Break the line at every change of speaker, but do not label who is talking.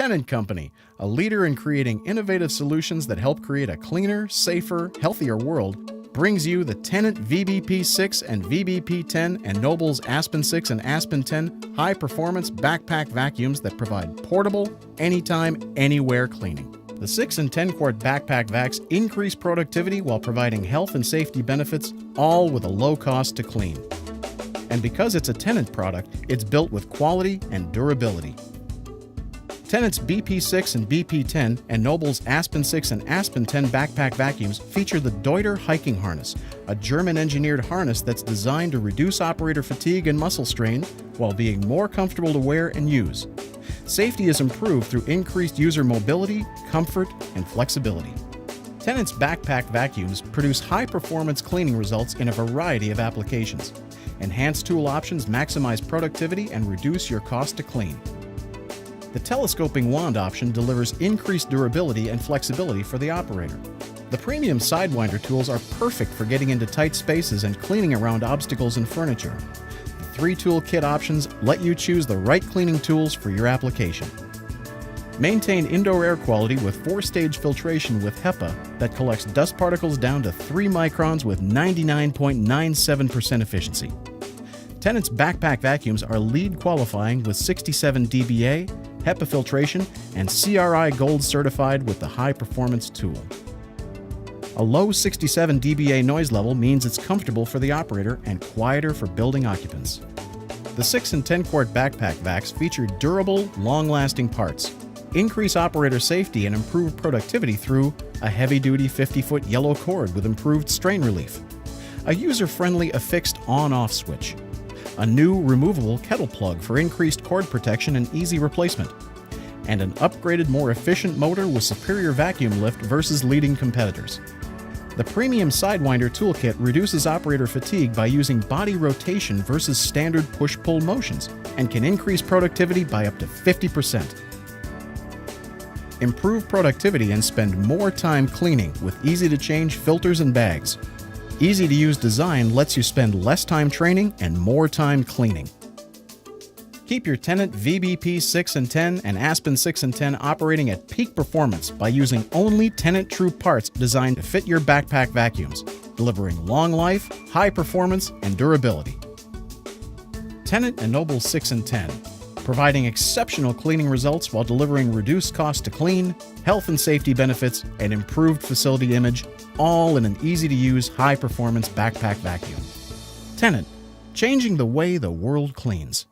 Tennant Company, a leader in creating innovative solutions that help create a cleaner, safer, healthier world, brings you the Tennant VBP6 and VBP10 and Noble's Aspen 6 and Aspen 10 high-performance backpack vacuums that provide portable, anytime, anywhere cleaning. The 6 and 10 quart backpack vacs increase productivity while providing health and safety benefits, all with a low cost to clean. And because it's a Tennant product, it's built with quality and durability. Tennant's BP6 and BP10 and Noble's Aspen 6 and Aspen 10 backpack vacuums feature the Deuter hiking harness, a German-engineered harness that's designed to reduce operator fatigue and muscle strain while being more comfortable to wear and use. Safety is improved through increased user mobility, comfort, and flexibility. Tennant's backpack vacuums produce high-performance cleaning results in a variety of applications. Enhanced tool options maximize productivity and reduce your cost to clean. The telescoping wand option delivers increased durability and flexibility for the operator. The premium Sidewinder tools are perfect for getting into tight spaces and cleaning around obstacles and furniture. The 3-tool kit options let you choose the right cleaning tools for your application. Maintain indoor air quality with 4-stage filtration with HEPA that collects dust particles down to 3 microns with 99.97% efficiency. Tennant's backpack vacuums are LEED qualifying with 67 dBA, HEPA filtration, and CRI Gold certified with the high-performance tool. A low 67 dBA noise level means it's comfortable for the operator and quieter for building occupants. The 6 and 10 quart backpack vacs feature durable, long-lasting parts, increase operator safety, and improve productivity through a heavy-duty 50-foot yellow cord with improved strain relief, a user-friendly affixed on-off switch, a new removable kettle plug for increased cord protection and easy replacement, and an upgraded, more efficient motor with superior vacuum lift versus leading competitors. The premium Sidewinder toolkit reduces operator fatigue by using body rotation versus standard push-pull motions and can increase productivity by up to 50%. Improve productivity and spend more time cleaning with easy-to-change filters and bags. Easy-to-use design lets you spend less time training and more time cleaning. Keep your Tennant VBP 6 and 10 and Aspen 6 and 10 operating at peak performance by using only Tennant True parts designed to fit your backpack vacuums, delivering long life, high performance, and durability. Tennant and Noble 6 and 10, providing exceptional cleaning results while delivering reduced cost to clean, health and safety benefits, and improved facility image, all in an easy-to-use, high-performance backpack vacuum. Tennant, changing the way the world cleans.